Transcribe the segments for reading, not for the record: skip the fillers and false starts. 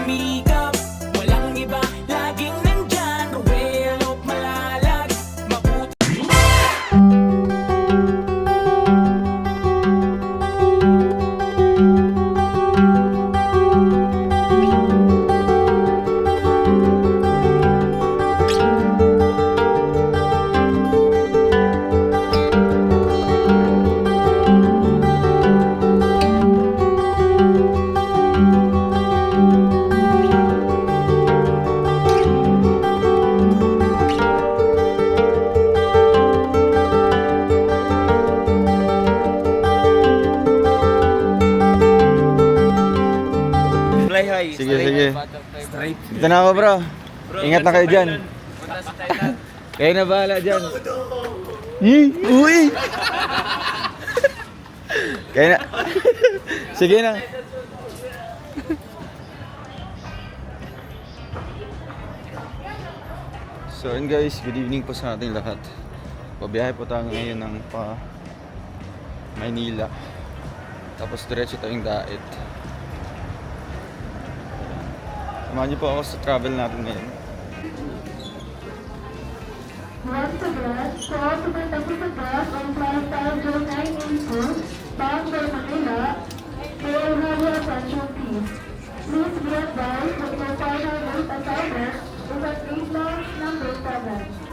sumikap. Walang iba, laging nandyan. Rawelo, malalag, mabuti. Fly high. Sige, sige. Straight. Dito na ako, bro. Ingat na kayo dyan. Kayo na bahala dyan. Uy! Kayo na. Sige na. So yun guys, good evening po sa ating lahat. Pabiyahe po tayo ngayon ng pa Maynila. Tapos diretso tayong Daet. Samahan niyo po ako sa travel natin ngayon. Once again, call to the Taguig bus on flight time 0982, bound for Manila. May I have your attention please? Please be advised that your final route assignment is at gate lounge number 7.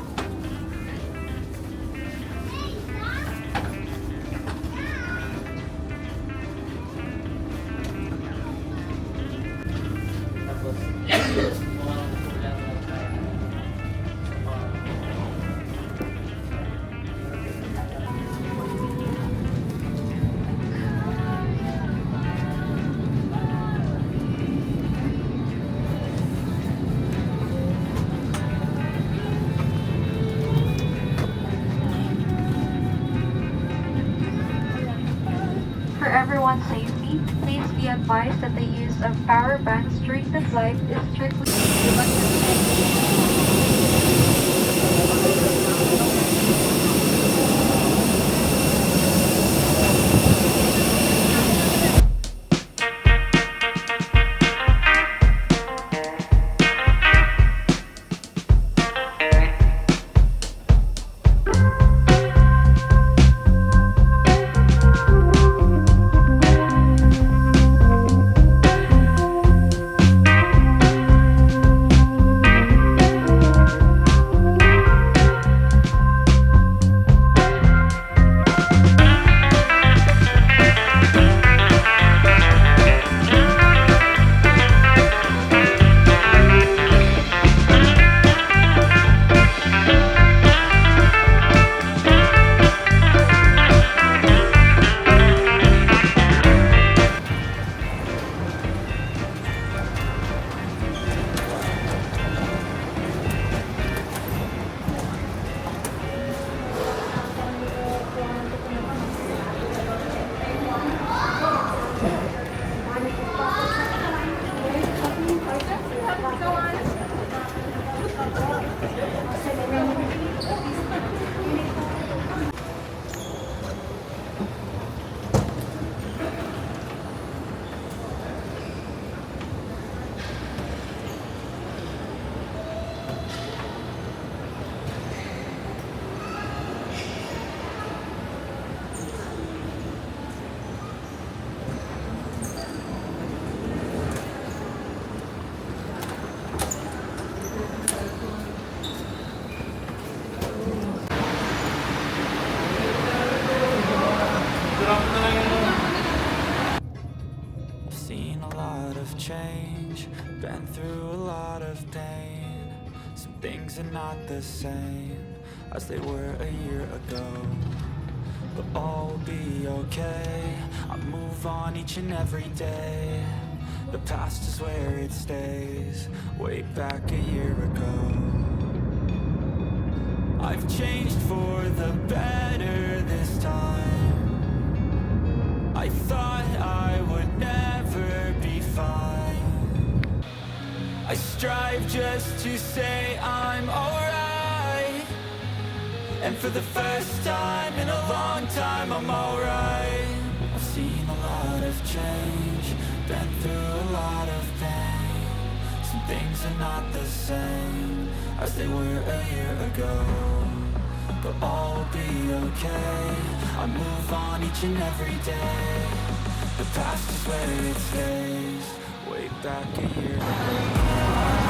For everyone's safety, please be advised that the use of power banks during the flight is strictly Seen a lot of change, been through a lot of pain. Some things are not the same as they were a year ago, but all will be okay. I move on each and every day. The past is where it stays, way back a year ago. I've changed for the better this time. I thought I would never be fine. I strive just to say I'm alright, and for the first time in a long time I'm alright. I've seen a lot of change, been through a lot of pain. things are not the same as they were a year ago, but all will be okay. I move on each and every day. The past is where it stays. Way back a year ago.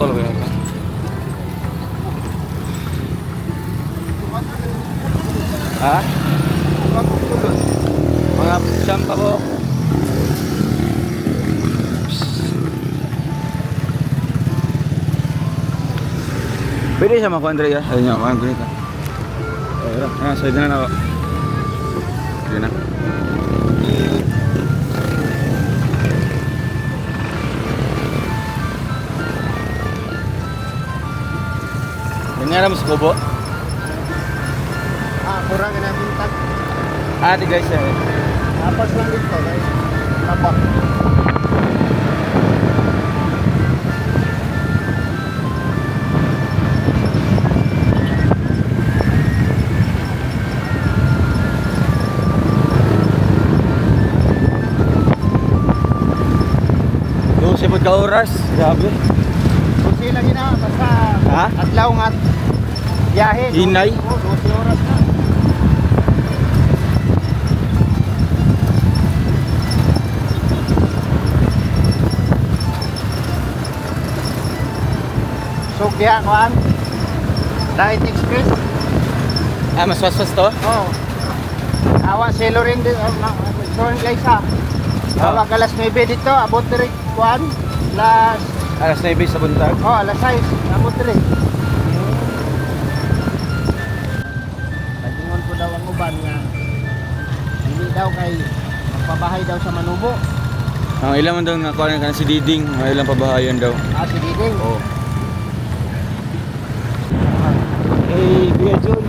Tol ba yun? Ha? Mga siyam pa po. Pwede siya makuha, Andrea. Ayun niya, makuha ganito. Ayun, side na ako. Sige na. Ganyan naman sa kubo. Kurang na bintag. Ate guys, Apas lang dito, guys. Tapak. sunod ka oras. Grabe. Kunti lang yun na, basta Ha? adlaw nga biyahe. Hinay? Oo, 12 oras na. So, kaya kuhan? Diet Express? Ah, mas fast to? Oo. Awa, selo rin din. So, Laysa. Awa, alas 9 dito, abot rin kuhan. Alas 9 sa buntag. Alas 6, abot rin. Patingon ko daw ang uban nga. Hindi daw kay magpabahay daw sa Manubo. Ang ilan man daw nakuha na si Diding. Ang ilang pabahayan daw. Si Diding. Oo. Eh, Kuya John.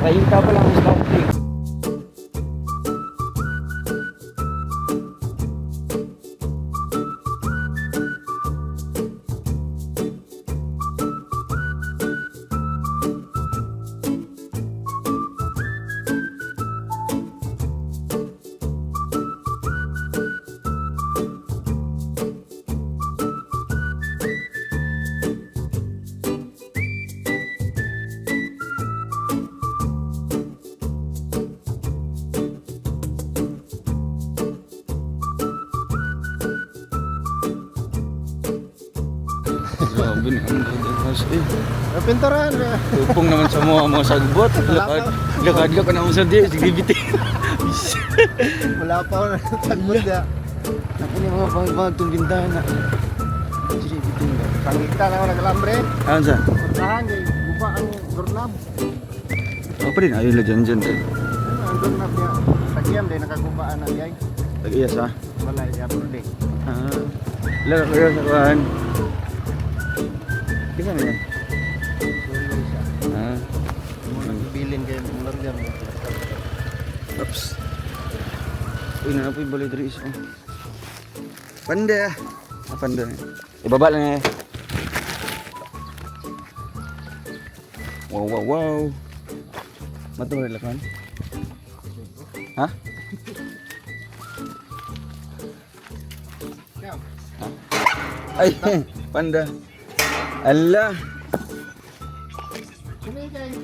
Kahinta pa lang ang starting. Grabe na ang dadas eh. Pinturan. Tupong naman sa mga sagbot. Lakad ka pa naman sa diya. Sige bitin. Wala pa ako nagtagbot niya. Ako ni mga pangibag itong bintana. Sige bitin ba? Pangita na ako naglambre. Ano saan? Puntahan kay guba ang doorknob. Ako pa rin. Ayun na dyan. Ang doorknob niya. Tagyam din nakagubaan na yay. Tag-iyas ha? Wala iya pwede. Ah. Laro kayo sa kuhan. Kisa na yan? Ah. Bilin kayo mulang dyan. Oops. Uy, na po yung balay dito isa. Panda. Panda. Ibaba lang eh. Wow. Matuloy lang kan? Ha? Ay, panda. Ala.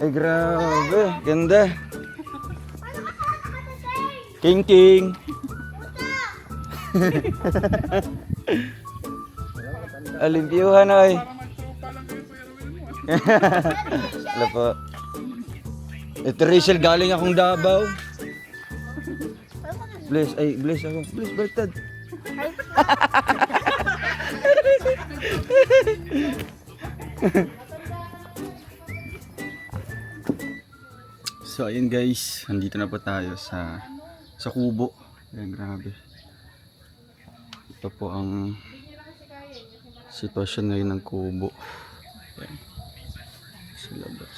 Ay, grabe. Ganda. King. Alimpiyuhan ay. Wala po. Ito Rachel, galing akong Davao. Bless ako. Bless, baliktad. So ayun guys, nandito na po tayo sa Kubo. Ayan, grabe. Ito po ang sitwasyon ngayon ng Kubo. Ayan. Sa labas.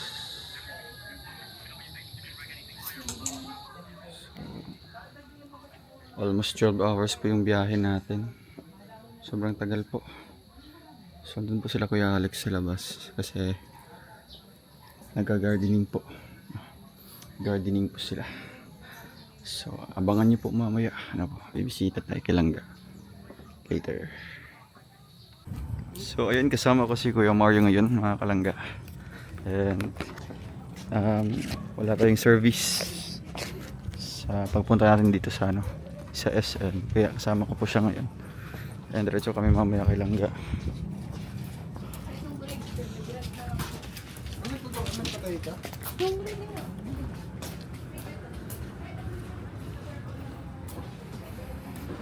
So, almost 12 hours po yung biyahe natin. Sobrang tagal po. So doon po sila Kuya Alex sa labas kasi nagka-gardening po. Gardening po sila. So abangan niyo po mamaya. Ano po, bibisita tayo kay Langga later. So ayun, kasama ko si Kuya Mario ngayon mga kalangga. And wala tayong service sa pagpunta natin dito sa sa SM. Kaya kasama ko po siya ngayon. And diretso kami mamaya kay Langga.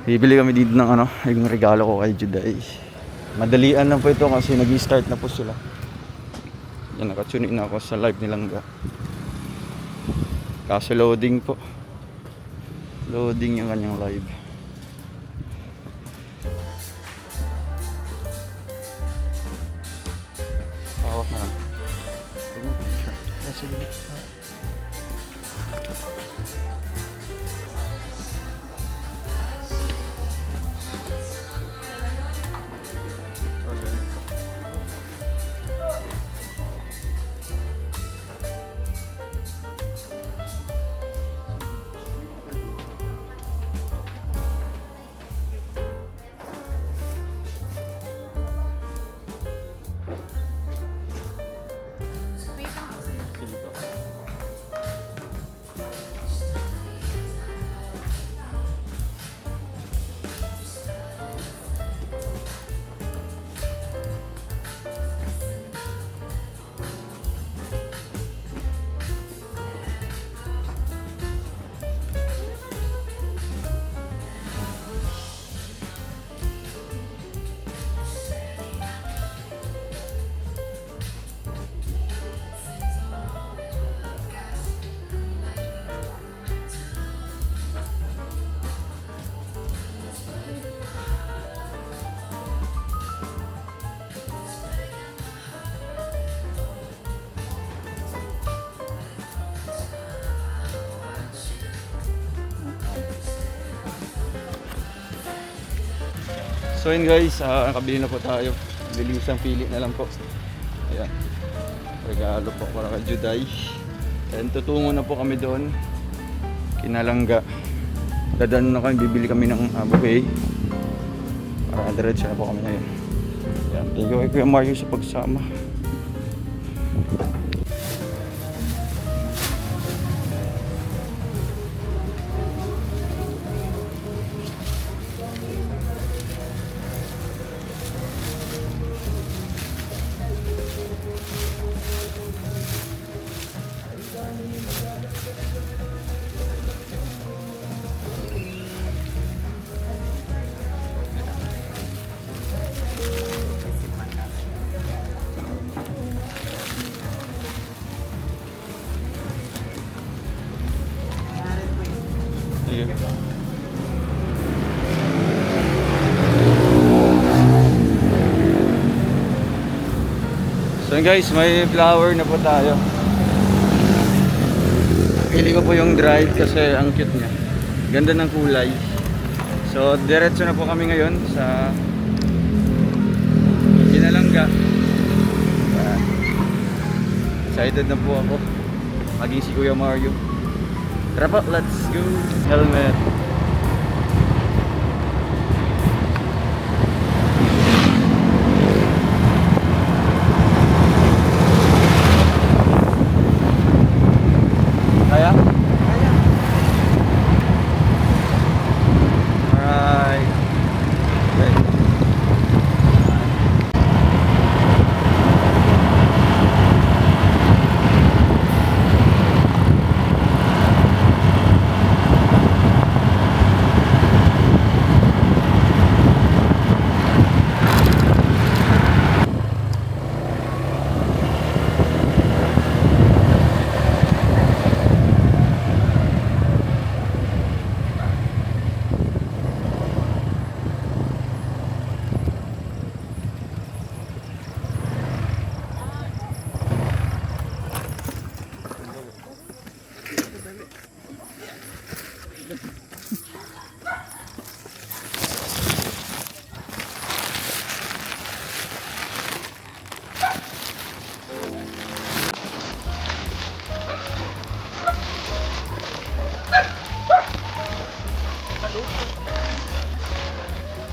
Bibili kami dito ng yung regalo ko kay Juday. Madalian lang po ito kasi nag-start na po sila. Yan, nakatune in ako sa live ni Langga. Kaso loading po. Loading yung kanyang live. Hawak na lang. So yun guys, nakabili na po tayo. Bilisang pili na lang po. Ayan. Regalo po para kay Juday. And tutungo na po kami doon. Kinalangga. Dadaan na kami, bibili kami ng buffet. Para diretso na po kami ngayon. Ayan. Thank you kay Kuya Mario sa pagsama. Sige. So guys, may flower na po tayo. Pili ko po yung dried kasi ang cute niya. Ganda ng kulay. So diretso na po kami ngayon sa Kinalangga. Excited na po ako. Maging si Kuya Mario. Tara po, let's go! Helmet. Kaya? Kaya. Alright. Okay.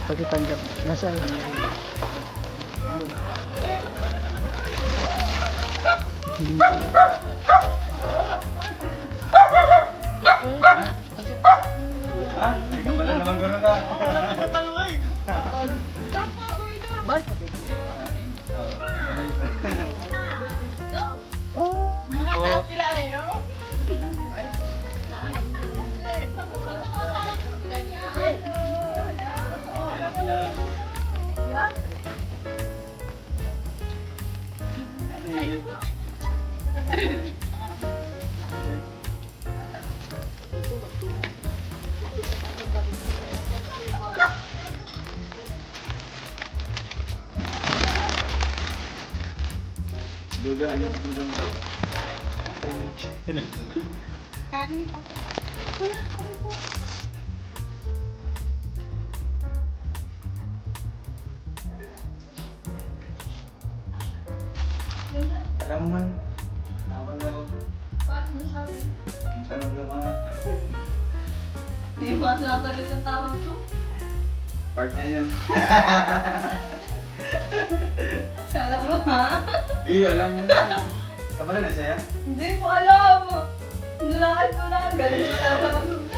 Pagkitanggap. Nasaan? Ikaw pala naman gano'n ka. Alam mo man. Awan na ako. Tanong naman. Di ba natagal yung tawag ko? Part na yan. Kala mo ha? Alam mo na. Kapala na siya? Hindi ko alam. Nilakad ko na. Galing ko na.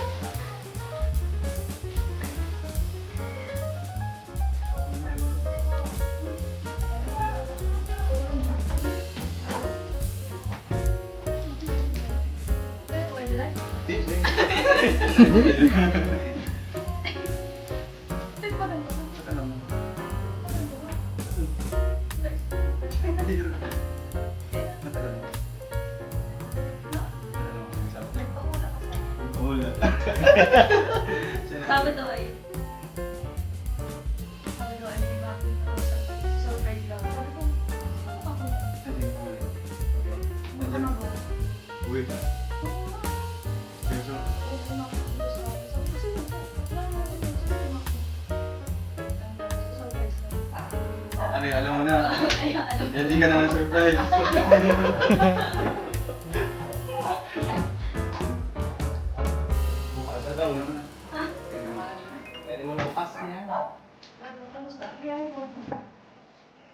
Sabi daw ay. Sabi daw ay may bakit surprise daw. Sabi ko, ano ba? Uy. Ano, alam mo na. Hindi ka na surprise.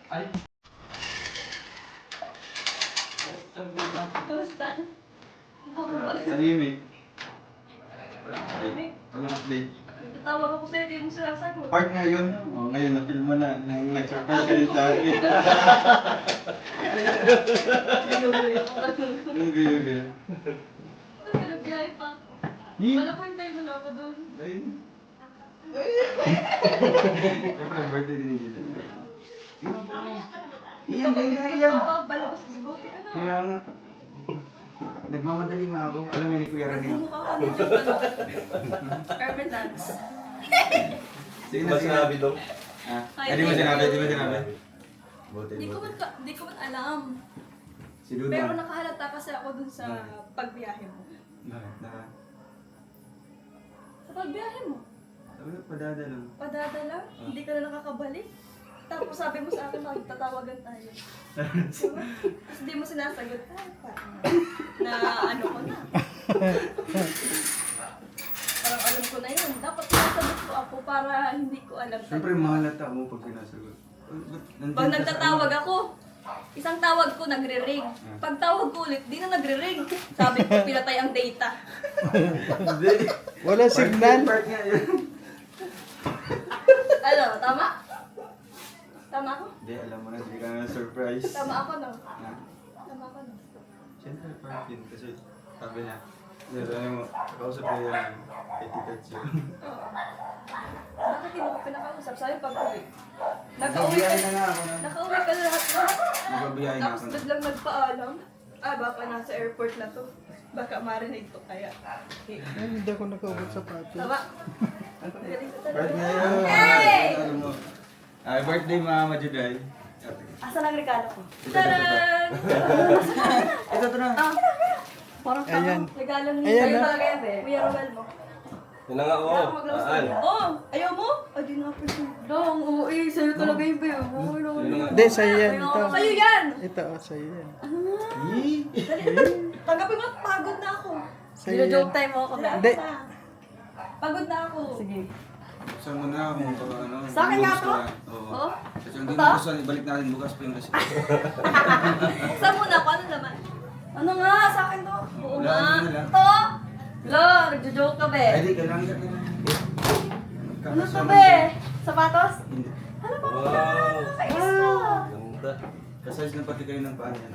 Ay. Kamusta? Tahimik. Walang update. Tatawag ako sa'yo, di mo sinasagot. Part ngayon. Oh, ngayon na-feel mo na. Nang nag-surprise ka rin sa akin. Anong gayo-gayo? Nagbiyahe pa. Wala pa yung time mo na ako doon. Ayun. Siyempre, birthday din ni Gita. Iyan, iyan. Balabas sa buti ka na. Kaya nga. Nagmamadali nga ako. Alam mo ni Kuya Rani. Mukha ka nito. Urban dance. Sige na, sinabi daw. Ay, Hindi mo thank sinabi, you. hindi mo sinabi. Buti, Di ko man alam. Si Dudo. Pero nakahalata kasi ako dun sa pagbiyahe mo. Bakit? Sa pagbiyahe mo. Wala, padada lang. Padadala, hindi ka na nakakabalik. Tapos sabi mo sa akin, magtatawagan tayo. Tapos di mo sinasagot. Ay, parang na ano ko na. Parang alam ko na yun. Dapat sinasagot ko ako para hindi ko alam. Siyempre, mahalata mo pag sinasagot. Pag nagtatawag ako, isang tawag ko nagre-ring. Pag tawag ko ulit, di na nagre-ring. Sabi ko, pinatay ang data. Hindi. Wala signal. Part nga yun. Ano, tama? Tama ako? Hindi, alam mo na, hindi ka na surprise. Tama ako, no? Ha? Tama ako, no? Siyempre, part yun. Kasi sabi niya, ano mo, kausap ko yan, etiquette siya. Bakit hindi ko pinakausap? Sabi pag-uwi. Nagbabiyahe na nga ako na. Nakauwi ka lahat. Nagbabiyahe na Tapos ako na. biglang nagpaalam. Baka nasa airport na to. Baka marinig to kaya. Hindi ako nakaubot sa pato. Tama? Galing ka Part talaga. nga yun. Hey! Alam mo. Ay, birthday Mama Juday. Asan ang regalo ko? Taran! Ito to na. Parang Ayan. tama. Regalo ni Ayan Sa'yo na. talaga yan, eh. Kuya Romel mo. Yun na nga, Kaya oo. ako mag-love story. Oh, ayaw mo? Ay, di na ako. Dong, oo, sa'yo talaga yung bayo. Oo, Yun na nga. Hindi, sa'yo yan. Ito. Sa'yo yan! Ito, sa'yo yan. Tanggapin mo, pagod na ako. Sa'yo yan. Joke time mo ako. Hindi. Pagod na ako. Sige. Saan mo na kung ano? Sa akin nga to? Oo. Oh? Kasi hindi Ito? mo gusto, ibalik natin bukas pa yung kasi. Saan muna ako? Ano naman? Ano nga? Sa akin to? Oo Wala, nga. ano na lang. Ito? Lo, nagjo-joke ka be. Ay, di, kailangan ka na. Ano to be? Sapatos? Hindi. Ano ba? Wow! Kais na. Ganda. Kasayos na pati kayo ng paan yan.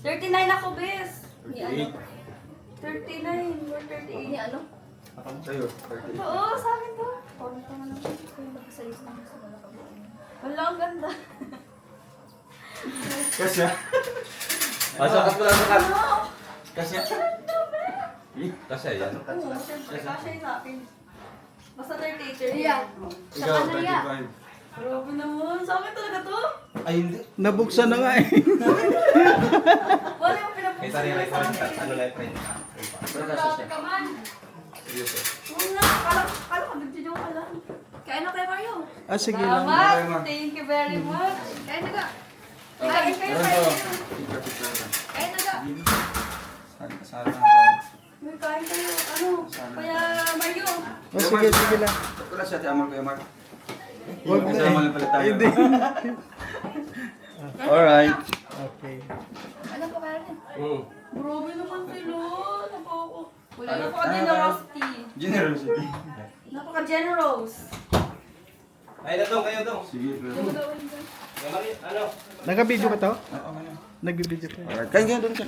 39 ako, bes. Ni ano? 39 or 38. Ni ano? Sa'yo, 30. Oo, sa akin to. Paano ka naman? Kung nakasayos na sa wala ka ba? Wala, ang ganda. Kasya? Sakat ko lang sakat. Ano? Kasya? Kasi yan. Oo, syempre, kasya yun sa akin. Basta 38. Yeah. Ikaw, 35. Grabe naman. Sa akin talaga to. Ay, hindi. Nabuksan na nga eh. Wala yung pinapuksan Kita rin mo like sa friend. akin. Ano like friend? Pero kasya siya. Ka man. Seryoso. Oo nga. Kala ko, nagsijoke ka lang. Kain na kayo, Mario. Ah, sige lang. Salamat. Thank you very much. Kain na ka. Kain kayo, Ano kain to? kayo. Picture. Kain na ka. Sana na. May kain kayo. Ano? Kaya, Mario. Oh, sige, sige lang. Wala siya, Amar ko, Amar. Huwag na Kasama eh. lang pala tayo. Hindi. Alright. Okay. Ano pa kaya niya? Grabe naman sila. Wala Ano? napaka-generosity. Generosity. Napaka-generous. Ay, na dong, kayo dong. Sige, bro. Ano? Naka-video ka to? Oo, ano. Nag-video ka. Alright, kain kayo doon sa